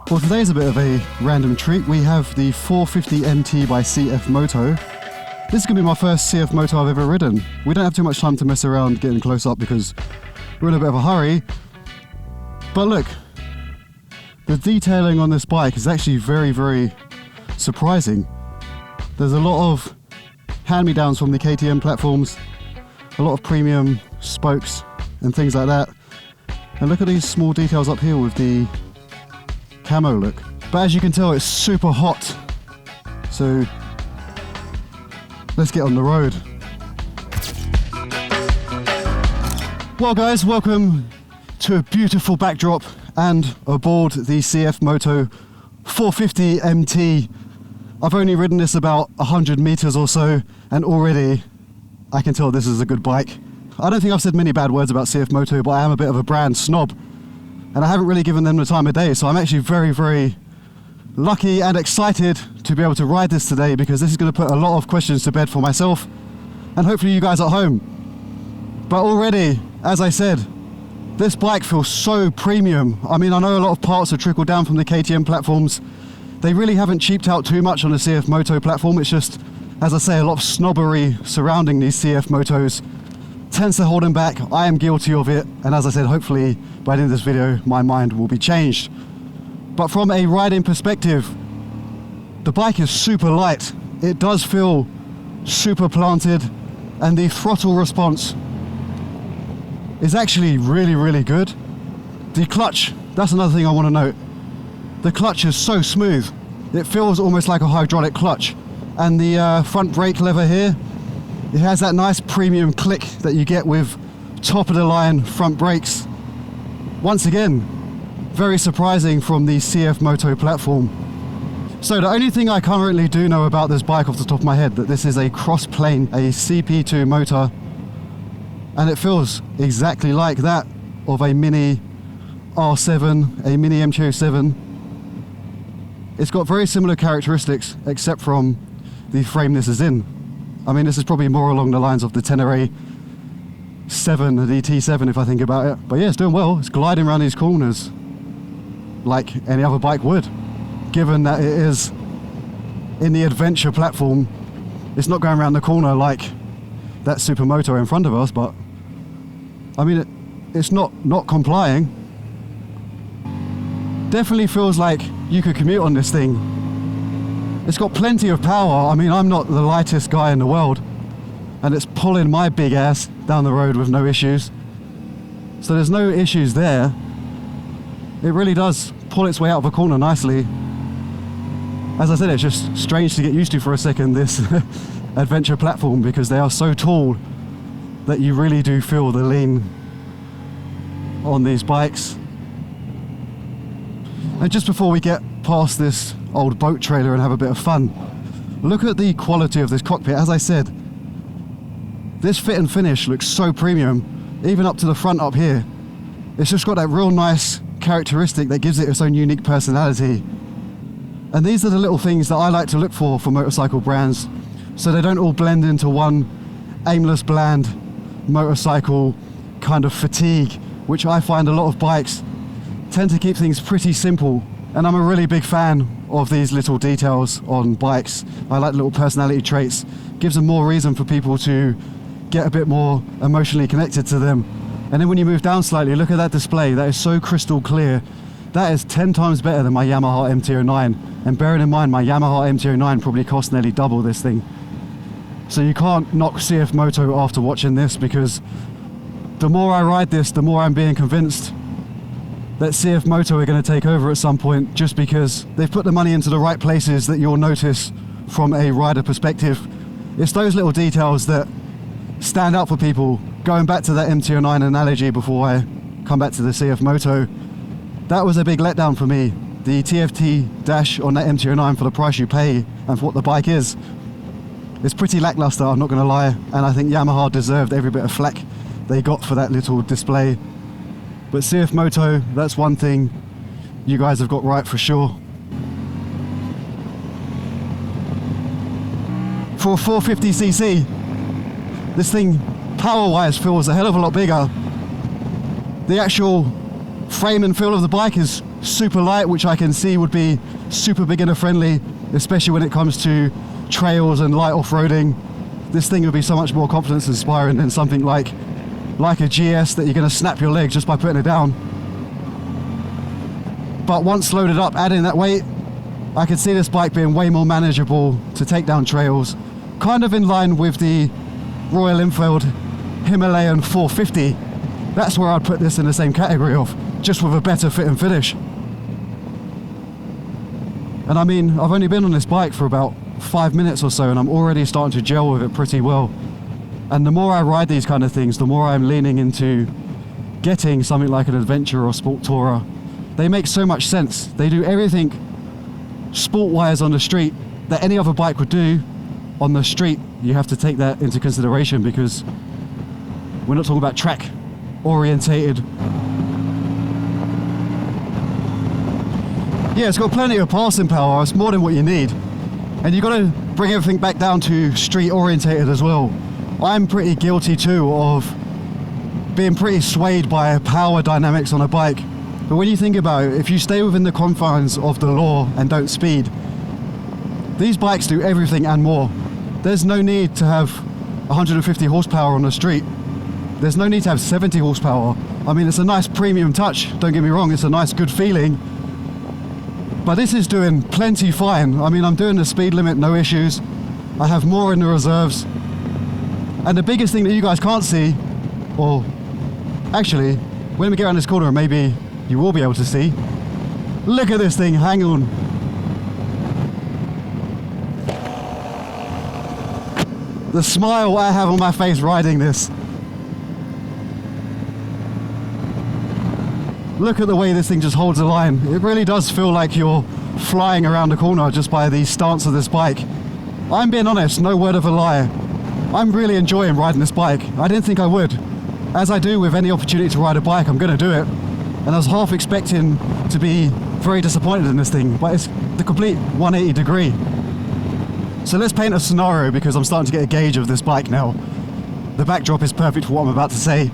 Well, today's a bit of a random treat. We have the 450 MT by CFMOTO. This is going to be my first CFMOTO I've ever ridden. We don't have too much time to mess around getting close up because we're in a bit of a hurry. But look, the detailing on this bike is actually very, very surprising. There's a lot of hand-me-downs from the KTM platforms, a lot of premium spokes and things like that. And look at these small details up here with the camo look. But as you can tell, it's super hot. So let's get on the road. Well guys, welcome to a beautiful backdrop and aboard the CFMOTO 450 MT. I've only ridden this about 100 meters or so, and already I can tell this is a good bike. I don't think I've said many bad words about CFMOTO, but I am a bit of a brand snob, and I haven't really given them the time of day, so I'm actually very, very lucky and excited to be able to ride this today, because this is going to put a lot of questions to bed for myself, and hopefully you guys at home. But already, as I said, this bike feels so premium. I mean, I know a lot of parts have trickled down from the KTM platforms. They really haven't cheaped out too much on the CFMOTO platform. It's just, as I say, a lot of snobbery surrounding these CFMOTOs tends to hold them back. I am guilty of it, and as I said, hopefully by the end of this video my mind will be changed. But from a riding perspective, the bike is super light. It does feel super planted, and the throttle response is actually really, really good. The clutch, that's another thing I want to note. The clutch is so smooth. It feels almost like a hydraulic clutch. And the front brake lever here, it has that nice premium click that you get with top of the line front brakes. Once again, very surprising from the CFMOTO platform. So the only thing I currently do know about this bike off the top of my head, that this is a cross plane, a CP2 motor, and it feels exactly like that of a mini R7, a mini MT-07. It's got very similar characteristics, except from the frame this is in. I mean, this is probably more along the lines of the Tenere 7, the T7 if I think about it. But yeah, it's doing well. It's gliding around these corners like any other bike would. Given that it is in the adventure platform, it's not going around the corner like that Supermoto in front of us, but I mean, it's not complying. Definitely feels like you could commute on this thing. It's got plenty of power. I mean, I'm not the lightest guy in the world, and it's pulling my big ass down the road with no issues. So there's no issues there. It really does pull its way out of a corner nicely. As I said, it's just strange to get used to for a second, this adventure platform, because they are so tall that you really do feel the lean on these bikes. And just before we get past this old boat trailer and have a bit of fun, look at the quality of this cockpit. As I said, this fit and finish looks so premium, even up to the front up here. It's just got that real nice characteristic that gives it its own unique personality. And these are the little things that I like to look for motorcycle brands, so they don't all blend into one aimless, bland motorcycle kind of fatigue, which I find a lot of bikes tend to keep things pretty simple. And I'm a really big fan of these little details on bikes. I like little personality traits. Gives them more reason for people to get a bit more emotionally connected to them. And then when you move down slightly, look at that display. That is so crystal clear. That is 10 times better than my Yamaha MT-09. And bearing in mind, my Yamaha MT-09 probably cost nearly double this thing. So you can't knock CFMOTO after watching this, because the more I ride this, the more I'm being convinced that CFMOTO are going to take over at some point, just because they've put the money into the right places that you'll notice from a rider perspective. It's those little details that stand out for people. Going back to that MT-09 analogy before I come back to the CFMOTO, that was a big letdown for me. The TFT dash on that MT-09, for the price you pay and for what the bike is, it's pretty lackluster, I'm not going to lie, and I think Yamaha deserved every bit of flack they got for that little display. But CFMOTO, that's one thing you guys have got right for sure. For a 450cc, this thing power-wise feels a hell of a lot bigger. The actual frame and feel of the bike is super light, which I can see would be super beginner friendly, especially when it comes to trails and light off-roading. This thing would be so much more confidence inspiring than something like a GS that you're going to snap your leg just by putting it down. But once loaded up, adding that weight, I could see this bike being way more manageable to take down trails, kind of in line with the Royal Enfield Himalayan 450. That's where I'd put this in the same category of, just with a better fit and finish. And I mean, I've only been on this bike for about 5 minutes or so, and I'm already starting to gel with it pretty well. And the more I ride these kind of things, the more I'm leaning into getting something like an adventure or sport tourer. They make so much sense. They do everything sport-wise on the street that any other bike would do on the street. You have to take that into consideration, because we're not talking about track orientated. Yeah, it's got plenty of passing power. It's more than what you need. And you've got to bring everything back down to street orientated as well. I'm pretty guilty too of being pretty swayed by power dynamics on a bike. But when you think about it, if you stay within the confines of the law and don't speed, these bikes do everything and more. There's no need to have 150 horsepower on the street. There's no need to have 70 horsepower. I mean, it's a nice premium touch, don't get me wrong, it's a nice good feeling. But this is doing plenty fine. I mean, I'm doing the speed limit, no issues. I have more in the reserves. And the biggest thing that you guys can't see, or actually, when we get around this corner, maybe you will be able to see. Look at this thing, hang on. The smile I have on my face riding this. Look at the way this thing just holds the line. It really does feel like you're flying around the corner just by the stance of this bike. I'm being honest, no word of a lie. I'm really enjoying riding this bike. I didn't think I would. As I do with any opportunity to ride a bike, I'm going to do it. And I was half expecting to be very disappointed in this thing, but it's the complete 180 degree. So let's paint a scenario, because I'm starting to get a gauge of this bike now. The backdrop is perfect for what I'm about to say.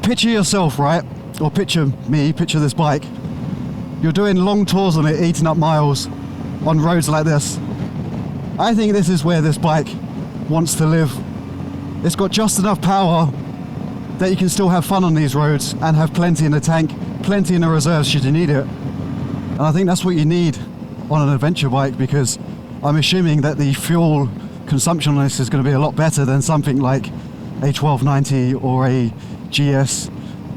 Picture yourself, right? Or picture me, picture this bike. You're doing long tours on it, eating up miles on roads like this. I think this is where this bike wants to live. It's got just enough power that you can still have fun on these roads and have plenty in the tank, plenty in the reserves should you need it. And I think that's what you need on an adventure bike, because I'm assuming that the fuel consumption on this is going to be a lot better than something like a 1290 or a GS.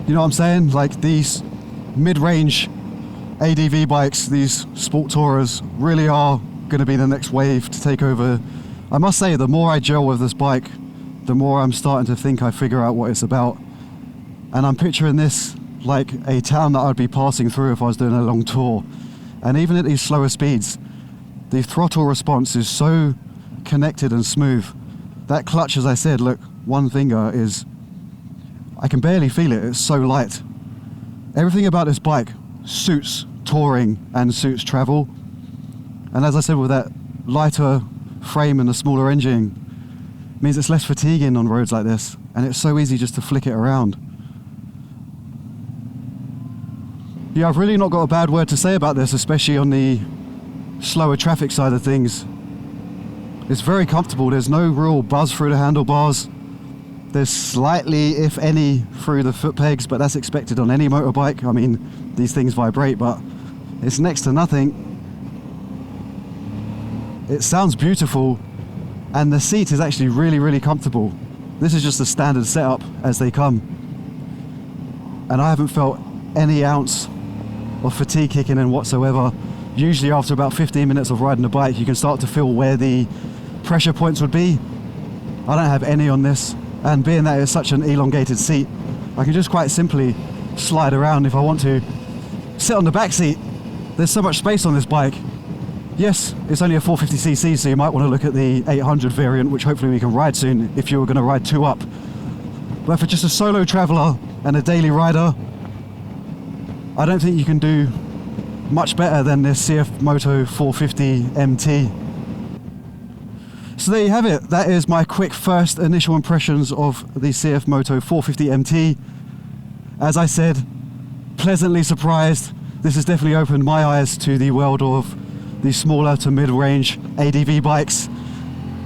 You know what I'm saying? Like, these mid-range ADV bikes, these sport tourers, really are going to be the next wave to take over. I must say, the more I gel with this bike, the more I'm starting to think I figure out what it's about. And I'm picturing this like a town that I'd be passing through if I was doing a long tour. And even at these slower speeds, the throttle response is so connected and smooth. That clutch, as I said, look, one finger is, I can barely feel it, it's so light. Everything about this bike suits touring and suits travel. And as I said, with that lighter frame and a smaller engine, means it's less fatiguing on roads like this, and it's so easy just to flick it around. Yeah, I've really not got a bad word to say about this, especially on the slower traffic side of things. It's very comfortable. There's no real buzz through the handlebars. There's slightly, if any, through the foot pegs, but that's expected on any motorbike. I mean, these things vibrate, but it's next to nothing. It sounds beautiful. And the seat is actually really, really comfortable. This is just a standard setup as they come. And I haven't felt any ounce of fatigue kicking in whatsoever. Usually after about 15 minutes of riding the bike, you can start to feel where the pressure points would be. I don't have any on this. And being that it's such an elongated seat, I can just quite simply slide around if I want to. Sit on the back seat. There's so much space on this bike. Yes, it's only a 450cc, so you might want to look at the 800 variant, which hopefully we can ride soon if you were going to ride two up. But for just a solo traveller and a daily rider, I don't think you can do much better than this CFMOTO 450 MT. So there you have it. That is my quick first initial impressions of the CFMOTO 450 MT. As I said, pleasantly surprised. this has definitely opened my eyes to the world of the smaller to mid-range ADV bikes.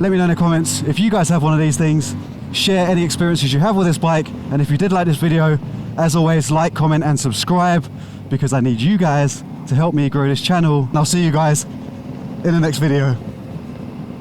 Let me know in the comments if you guys have one of these things. Share any experiences you have with this bike, and if you did like this video, as always, like, comment and subscribe, because I need you guys to help me grow this channel. And I'll see you guys in the next video.